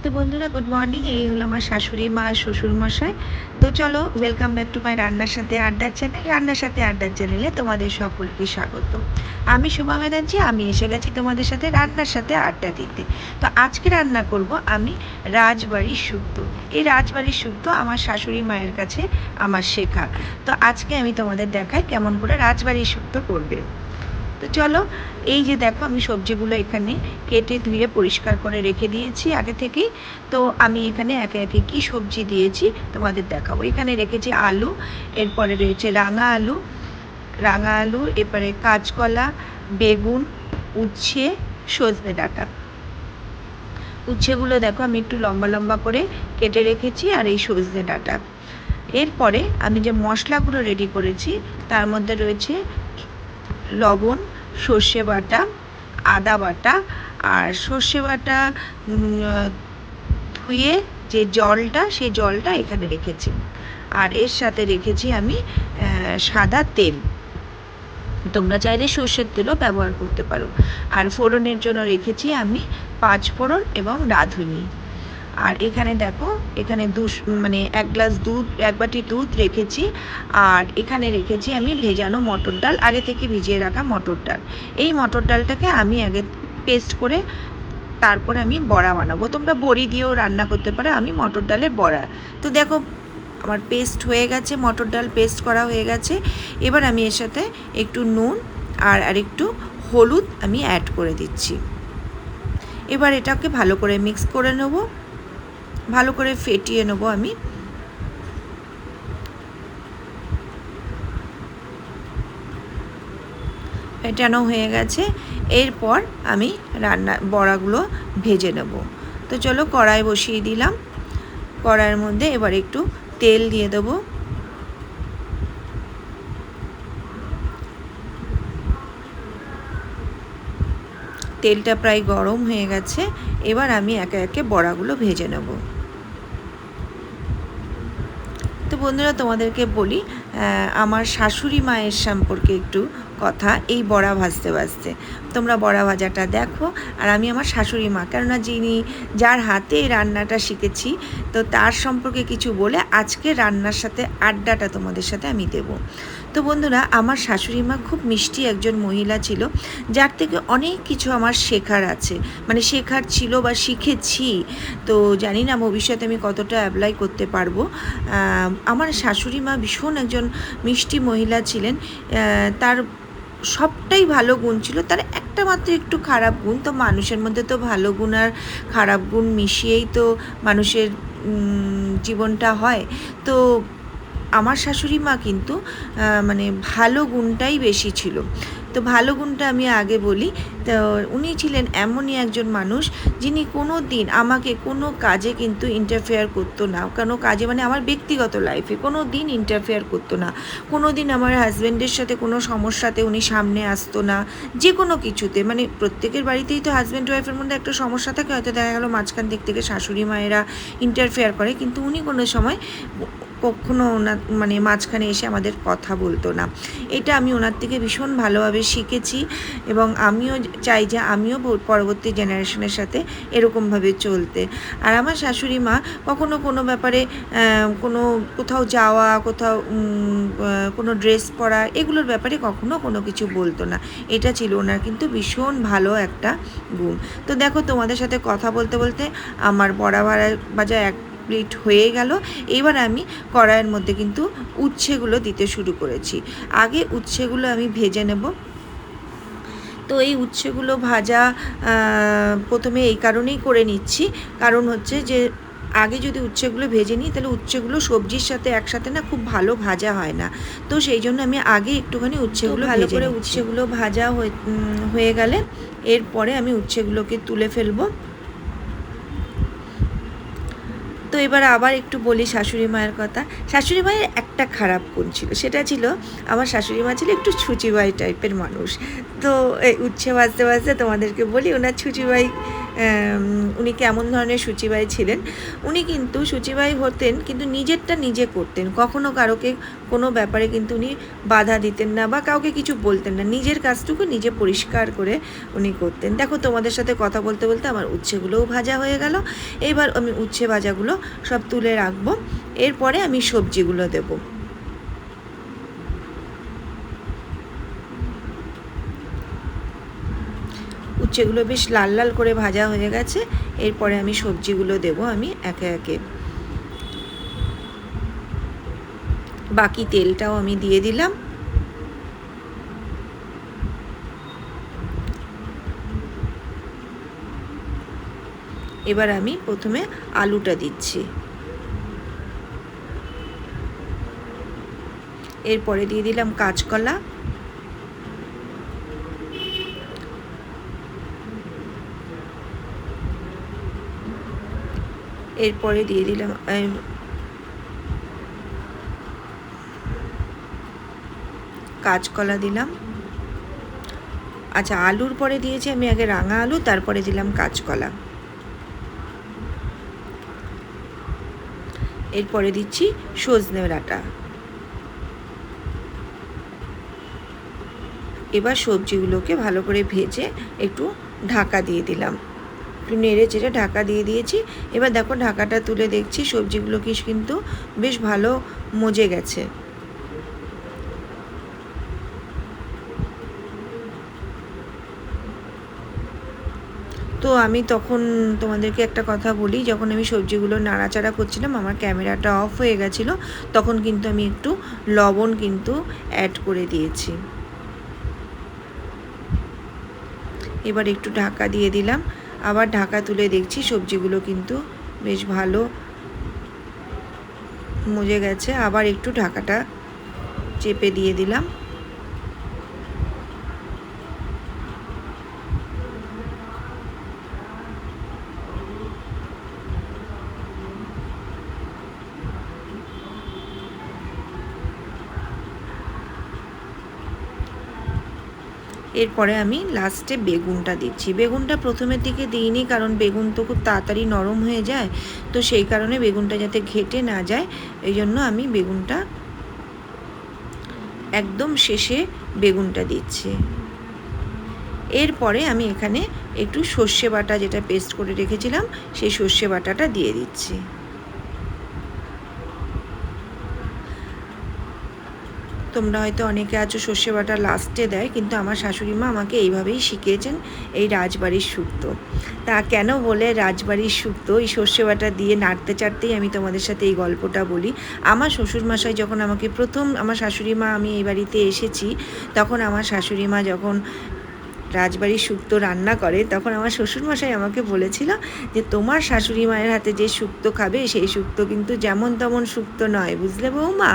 তো বন্ধুরা, good morning. এই হলো আমার শাশুড়ি মা, শ্বশুরমশাই। তো চলো, ওয়েলকাম ব্যাক টু মাই রান্নার সাথে আড্ডার চ্যানেল। রান্নার সাথে আড্ডার চ্যানেলে তোমাদের সকলকে স্বাগত। আমি শোভা ব্যানার্জি। আমি এসে গেছি তোমাদের সাথে রান্নার সাথে আড্ডা দিতে। তো আজকে রান্না করব আমি রাজবাড়ির শুক্তো। এই রাজবাড়ির শুক্তো আমার শাশুড়ি মায়ের কাছে আমার শেখা। তো আজকে আমি তোমাদের দেখাই কেমন করে রাজবাড়ির শুক্তো করবে। তো চলো, এই যে দেখো, আমি সবজিগুলো এখানে কেটে ধুয়ে পরিষ্কার করে রেখে দিয়েছি আগে থেকেই। তো আমি এখানে একে একে কী সবজি দিয়েছি তোমাদের দেখাবো। এখানে রেখেছি আলু, এরপরে রয়েছে রাঙা আলু, এরপরে কাঁচকলা, বেগুন, উচ্ছে, সজনে ডাঁটা। উচ্ছেগুলো দেখো আমি একটু লম্বা লম্বা করে কেটে রেখেছি, আর এই সজনে ডাঁটা। এরপরে আমি যে মশলাগুলো রেডি করেছি তার মধ্যে রয়েছে লবণ, সর্ষে বাটা, আদা বাটা, আর সর্ষে বাটা ধুয়ে যে জলটা, সেই জলটা এখানে রেখেছি। আর এর সাথে রেখেছি আমি সাদা তেল। তোমরা চাইলে সর্ষের তেলও ব্যবহার করতে পারো। আর ফোড়নের জন্য রেখেছি আমি 5 ফোড়ন এবং রাঁধুনি। আর এখানে দেখো, এখানে এক গ্লাস দুধ, 1 বাটি দুধ রেখেছি। আর এখানে রেখেছি আমি ভেজানো মটর ডাল, আগে থেকে ভিজিয়ে রাখা মটর ডাল। এই মটর ডালটাকে আমি আগে পেস্ট করে তারপরে আমি বড়া বানাবো। তোমরা বড়ি দিয়েও রান্না করতে পারো, আমি মটর ডালের বড়া। তো দেখো, আমার পেস্ট হয়ে গেছে, মটর ডাল পেস্ট করা হয়ে গেছে। এবার আমি এর সাথে একটু নুন আর একটু হলুদ আমি অ্যাড করে দিচ্ছি। এবার এটাকে ভালো করে মিক্স করে নেব, ভালো করে ফেটিয়ে নেব আমি। ফেটানো হয়ে গেছে। এরপর আমি বড়াগুলো ভেজে নেব। তো চলো, কড়াই বসিয়ে দিলাম। কড়াইয়ের মধ্যে এবার একটু তেল দিয়ে দেবো। তেলটা প্রায় গরম হয়ে গেছে। এবার আমি একে একে বড়াগুলো ভেজে নেব। তো বন্ধুরা, তোমাদেরকে বলি আমার শাশুড়ি মায়ের সম্পর্কে একটু কথা এই বড়া ভাজতে ভাজতে। তোমরা বড়া ভাজাটা দেখো। আর আমি আমার শাশুড়ি মা, কেননা যার হাতে এই রান্নাটা শিখেছি, তো তার সম্পর্কে কিছু বলে আজকে রান্নার সাথে আড্ডাটা তোমাদের সাথে আমি দেব। তো বন্ধুরা, আমার শাশুড়ি মা খুব মিষ্টি একজন মহিলা ছিল, যার থেকে অনেক কিছু আমার শেখার আছে, মানে শেখার ছিল বা শিখেছি। তো জানি না ভবিষ্যতে আমি কতটা অ্যাপ্লাই করতে পারবো। আমার শাশুড়ি মা ভীষণ একজন মিষ্টি মহিলা ছিলেন। তার সবটাই ভালো গুণ ছিল, তার একটা মাত্র একটু খারাপ গুণ। তো মানুষের মধ্যে তো ভালো গুণ আর খারাপ গুণ মিশিয়েই তো মানুষের জীবনটা হয়। তো আমার শাশুড়ি মা কিন্তু মানে ভালো গুণটাই বেশি ছিল। তো ভালো গুণটা আমি আগে বলি। তো উনি ছিলেন এমনই একজন মানুষ, যিনি কোনো দিন আমাকে কোনো কাজে কিন্তু ইন্টারফেয়ার করতো না। কোনো কাজে মানে আমার ব্যক্তিগত লাইফে কোনো দিন ইন্টারফেয়ার করতো না। কোনো দিন আমার হাজব্যান্ডের সাথে কোনো সমস্যাতে উনি সামনে আসতো না। যে কোনো কিছুতে, মানে প্রত্যেকের বাড়িতেই তো হাজব্যান্ড ওয়াইফের মধ্যে একটা সমস্যা থাকে, হয়তো দেখা গেলো মাঝখান দিক থেকে শাশুড়ি মায়েরা ইন্টারফেয়ার করে, কিন্তু উনি কোনো সময় কখনো ওনার মানে মাঝখানে এসে আমাদের কথা বলতো না। এটা আমি ওনার থেকে ভীষণ ভালোভাবে শিখেছি, এবং আমিও চাই যে আমিও পরবর্তী জেনারেশনের সাথে এরকমভাবে চলতে। আর আমার শাশুড়ি মা কখনো কোনো ব্যাপারে কোথাও যাওয়া, কোথাও কোনো ড্রেস পরা, এগুলোর ব্যাপারে কখনো কোনো কিছু বলতো না। এটা ছিল ওনার কিন্তু ভীষণ ভালো একটা গুণ। তো দেখো, তোমাদের সাথে কথা বলতে বলতে আমার বড়া ভাজা এক প্লেট হয়ে গেল। এবার আমি কড়াইয়ের মধ্যে কিন্তু উচ্ছেগুলো দিতে শুরু করেছি। আগে উচ্ছেগুলো আমি ভেজে নেব। তো এই উচ্ছেগুলো ভাজা প্রথমে এই কারণেই করে নিচ্ছি, কারণ হচ্ছে যে আগে যদি উচ্ছেগুলো ভেজে নিই, তাহলে উচ্ছেগুলো সবজির সাথে একসাথে না খুব ভালো ভাজা হয় না। তো সেই জন্য আমি আগে একটুখানি উচ্ছেগুলো ভালো করে উচ্ছেগুলো ভাজা হয়ে গেলে এরপরে আমি উচ্ছেগুলোকে তুলে ফেলবো। তো এবার আবার একটু বলি শাশুড়ি মায়ের কথা। শাশুড়ি মায়ের একটা খারাপ গুণ ছিল, সেটা ছিল আমার শাশুড়ি মা ছিল একটু ছুচিবাই টাইপের মানুষ। তো এই উচ্ছে ভাজতে ভাজতে তোমাদেরকে বলি, ওনার ছুচিবাই উনি কেমন ধরনের শুচিবাই ছিলেন। উনি কিন্তু শুচিবাই হতেন কিন্তু নিজেরটা নিজে করতেন, কখনো কারোকে কোনো ব্যাপারে কিন্তু উনি বাধা দিতেন না বা কাউকে কিছু বলতেন না, নিজের কাজটুকু নিজে পরিষ্কার করে উনি করতেন। দেখো তোমাদের সাথে কথা বলতে বলতে আমার উচ্ছেগুলোও ভাজা হয়ে গেল। এবার আমি উচ্ছে ভাজাগুলো সব তুলে রাখবো, এরপরে আমি সবজিগুলো দেবো। উচ্ছেগুলো বেশ লাল লাল করে ভাজা হয়ে গেছে, এরপরে আমি সবজিগুলো দেব আমি একে একে। বাকি তেলটাও আমি দিয়ে দিলাম। এবার আমি প্রথমে আলুটা দিচ্ছি, এরপরে দিয়ে দিলাম কাঁচকলা, এরপরে দিয়ে দিলাম কাঁচকলা দিলাম। আচ্ছা, আলুর পরে দিয়েছি আমি আগে রাঙা আলু, তারপরে দিলাম কাঁচকলা। এরপরে দিচ্ছি সজনে ডাঁটা। এবার সবজিগুলোকে ভালো করে ভেজে একটু ঢাকা দিয়ে দিলাম, একটু নেড়ে চেড়ে ঢাকা দিয়ে দিয়েছি। এবার দেখো ঢাকাটা তুলে দেখছি সবজিগুলো কিন্তু বেশ ভালো মজে গেছে। তো আমি তখন তোমাদেরকে একটা কথা বলি, যখন আমি সবজিগুলো নাড়াচাড়া করছিলাম আমার ক্যামেরাটা অফ হয়ে গেছিলো, তখন কিন্তু আমি একটু লবণ কিন্তু অ্যাড করে দিয়েছি। এবার একটু ঢাকা দিয়ে দিলাম, আবার ঢাকা তুলে দেখছি সবজিগুলো কিন্তু বেশ ভালো মজে গেছে। আবার একটু ঢাকাটা চেপে দিয়ে দিলাম। এরপরে আমি লাস্টে বেগুনটা দিচ্ছি। বেগুনটা প্রথমের দিকে দিইনি, কারণ বেগুন তো খুব তাড়াতাড়ি নরম হয়ে যায়, তো সেই কারণে বেগুনটা যাতে ঘেটে না যায় এই জন্য আমি বেগুনটা একদম শেষে বেগুনটা দিচ্ছি। এরপরে আমি এখানে একটু সর্ষে বাটা, যেটা পেস্ট করে রেখেছিলাম সেই সর্ষে বাটাটা দিয়ে দিচ্ছি। তোমরা হয়তো অনেকে আছো সর্ষে বাটা লাস্টে দেয়, কিন্তু আমার শাশুড়ি মা আমাকে এইভাবেই শিখিয়েছেন এই রাজবাড়ির শুক্তো। তা কেন বলে রাজবাড়ির শুক্তো, এই সর্ষে বাটা দিয়ে নাড়তে চাড়তেই আমি তোমাদের সাথে এই গল্পটা বলি। আমার শ্বশুরমশাই যখন আমাকে প্রথম, আমার শাশুড়ি মা, আমি এই বাড়িতে এসেছি তখন আমার শাশুড়ি মা যখন রাজবাড়ির শুক্তো রান্না করে তখন আমার শ্বশুরমশাই আমাকে বলেছিল যে তোমার শাশুড়ি মায়ের হাতে যে শুক্তো খাবে সেই শুক্তো কিন্তু যেমন তেমন শুক্তো নয়, বুঝলে বৌমা,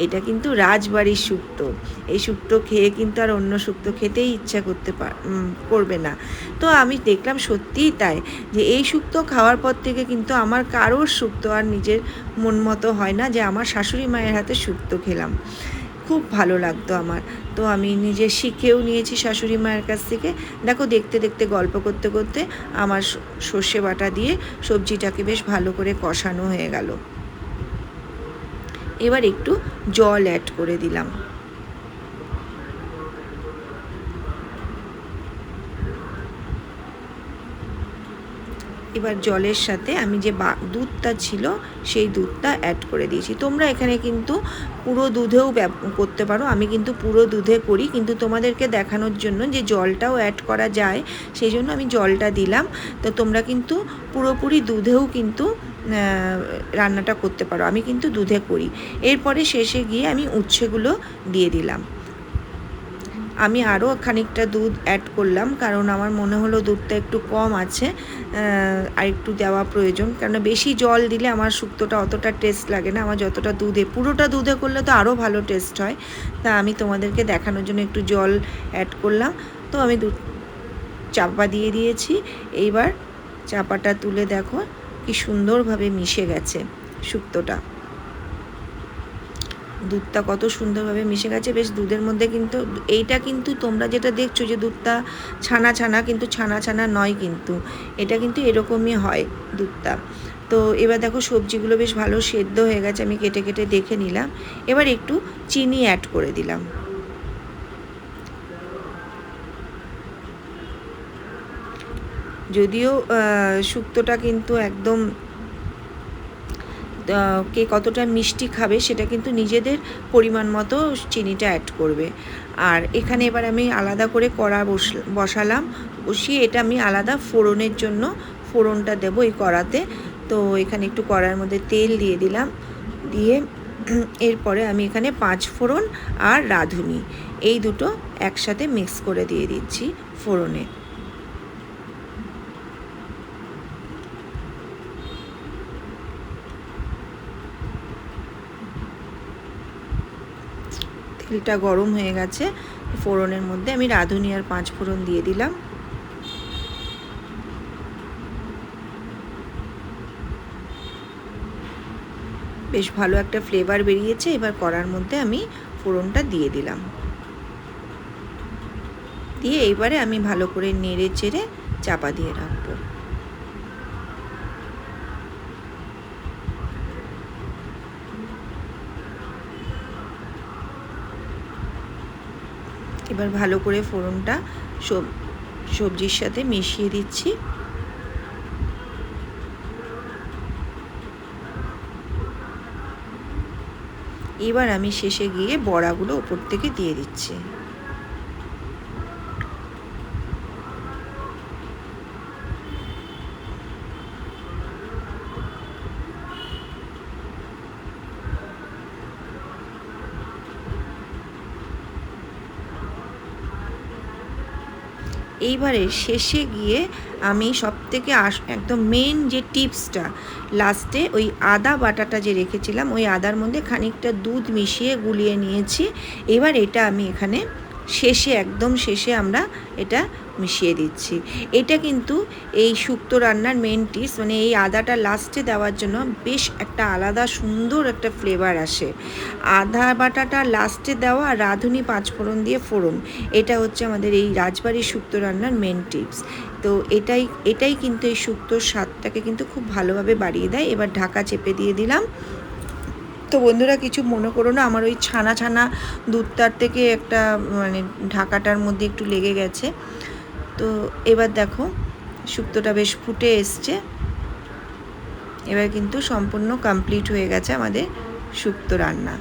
এটা কিন্তু রাজবাড়ির শুক্তো। এই শুক্তো খেয়ে কিন্তু আর অন্য শুক্তো খেতেই ইচ্ছা করবে না। তো আমি দেখলাম সত্যিই তাই, যে এই শুক্তো খাওয়ার পর থেকে কিন্তু আমার কারোর শুক্তো আর নিজের মন মতো হয় না, যে আমার শাশুড়ি মায়ের হাতে শুক্তো খেলাম, খুব ভালো লাগতো আমার। তো আমি নিজে শিখেও নিয়েছি শাশুড়ি মায়ের কাছ থেকে। দেখো দেখতে দেখতে গল্প করতে করতে আমার সর্ষে বাটা দিয়ে সবজিটাকে বেশ ভালো করে কষানো হয়ে গেল। এবার একটু জল অ্যাড করে দিলাম। এবার জলের সাথে আমি যে দুধটা ছিল সেই দুধটা অ্যাড করে দিয়েছি। তোমরা এখানে কিন্তু পুরো দুধেও করতে পারো, আমি কিন্তু পুরো দুধে করি, কিন্তু তোমাদেরকে দেখানোর জন্য যে জলটাও অ্যাড করা যায় সেই জন্য আমি জলটা দিলাম। তো তোমরা কিন্তু পুরোপুরি দুধেও কিন্তু রান্নাটা করতে পারো, আমি কিন্তু দুধে করি। এরপরে শেষে গিয়ে আমি উচ্ছেগুলো দিয়ে দিলাম। আমি আরও খানিকটা দুধ অ্যাড করলাম, কারণ আমার মনে হলো দুধটা একটু কম আছে, আর একটু দেওয়া প্রয়োজন, কারণ বেশি জল দিলে আমার শুক্তোটা অতটা টেস্ট লাগে না। আমার যতটা দুধে, পুরোটা দুধে করলে তো আরও ভালো টেস্ট হয়। তা আমি তোমাদেরকে দেখানোর জন্য একটু জল অ্যাড করলাম। তো আমি দুধ চাপা দিয়ে দিয়েছি। এইবার চাপাটা তুলে দেখো কি সুন্দরভাবে মিশে গেছে শুক্তোটা। দুধটা কত সুন্দরভাবে মিশে গেছে, বেশ দুধের মধ্যে। কিন্তু এইটা কিন্তু তোমরা যেটা দেখছো যে দুধটা ছানা ছানা, কিন্তু ছানা ছানা নয়, কিন্তু এটা কিন্তু এরকমই হয় দুধটা। তো এবার দেখো সবজিগুলো বেশ ভালো সেদ্ধ হয়ে গেছে, আমি কেটে কেটে দেখে নিলাম। এবার একটু চিনি অ্যাড করে দিলাম। যদিও শুক্তোটা কিন্তু একদম কে কতটা মিষ্টি খাবে সেটা কিন্তু নিজেদের পরিমাণ মতো চিনিটা অ্যাড করবে। আর এখানে এবার আমি আলাদা করে কড়া বসালাম, বসিয়ে এটা আমি আলাদা ফোড়নের জন্য ফোড়নটা দেবো এই কড়াতে। তো এখানে একটু কড়ার মধ্যে তেল দিয়ে দিলাম, দিয়ে এরপরে আমি এখানে 5 ফোড়ন আর রাঁধুনি এই দুটো একসাথে মিক্স করে দিয়ে দিচ্ছি ফোড়নে। তেলটা গরম হয়ে গেছে, ফোড়নের মধ্যে আমি রাঁধুনি আর 5 ফোড়ন দিয়ে দিলাম। বেশ ভালো একটা ফ্লেভার বেরিয়েছে। এবার কড়ার মধ্যে আমি ফোড়নটা দিয়ে দিলাম, দিয়ে এইবারে আমি ভালো করে নেড়ে চেড়ে চাপা দিয়ে রাখবো। এবার ভালো করে ফোড়নটা সবজির সাথে মিশিয়ে দিচ্ছি। এবার আমি শেষে গিয়ে বড়াগুলো ওপর থেকে দিয়ে দিচ্ছি। এইবারে শেষে গিয়ে আমি সবথেকে একদম মেন যে টিপসটা, লাস্টে ওই আদা বাটাটা যে রেখেছিলাম ওই আদার মধ্যে খানিকটা দুধ মিশিয়ে গুলিয়ে নিয়েছি। এবার এটা আমি এখানে শেষে, একদম শেষে আমরা এটা মিশিয়ে দিচ্ছি। এটা কিন্তু এই শুক্তো রান্নার মেন টিপস, মানে এই আদাটা লাস্টে দেওয়ার জন্য বেশ একটা আলাদা সুন্দর একটা ফ্লেভার আসে। আদা বাটাটা লাস্টে দেওয়া আর রাঁধুনি 5 ফোড়ন দিয়ে ফোড়ন, এটা হচ্ছে আমাদের এই রাজবাড়ির শুক্তো রান্নার মেন টিপস। তো এটাই কিন্তু এই শুক্তোর স্বাদটাকে কিন্তু খুব ভালোভাবে বাড়িয়ে দেয়। এবার ঢাকা চেপে দিয়ে দিলাম। তো বন্ধুরা কিছু মনে করো না, আমার ওই ছানা ছানা দুধটার থেকে একটা মানে ঢাকাটার মধ্যে একটু লেগে গেছে। তো এবার দেখো শুক্তোটা বেশ ফুটে এসছে। এবার কিন্তু সম্পূর্ণ কমপ্লিট হয়ে গেছে আমাদের শুক্তো রান্না।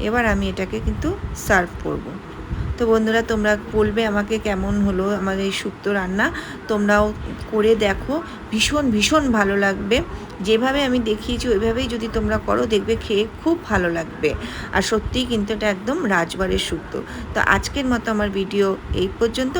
এবার আমি এটাকে কিন্তু সার্ভ করব। তো বন্ধুরা তোমরা বলবে আমাকে কেমন হলো আমার এই শুক্তো রান্না, তোমরাও করে দেখো, ভীষণ ভীষণ ভালো লাগবে। যেভাবে আমি দেখিয়েছি ওইভাবেই যদি তোমরা করো দেখবে খেয়ে খুব ভালো লাগবে। আর সত্যিই কিন্তু এটা একদম রাজবাড়ির শুক্তো। তো আজকের মতো আমার ভিডিও এই পর্যন্ত।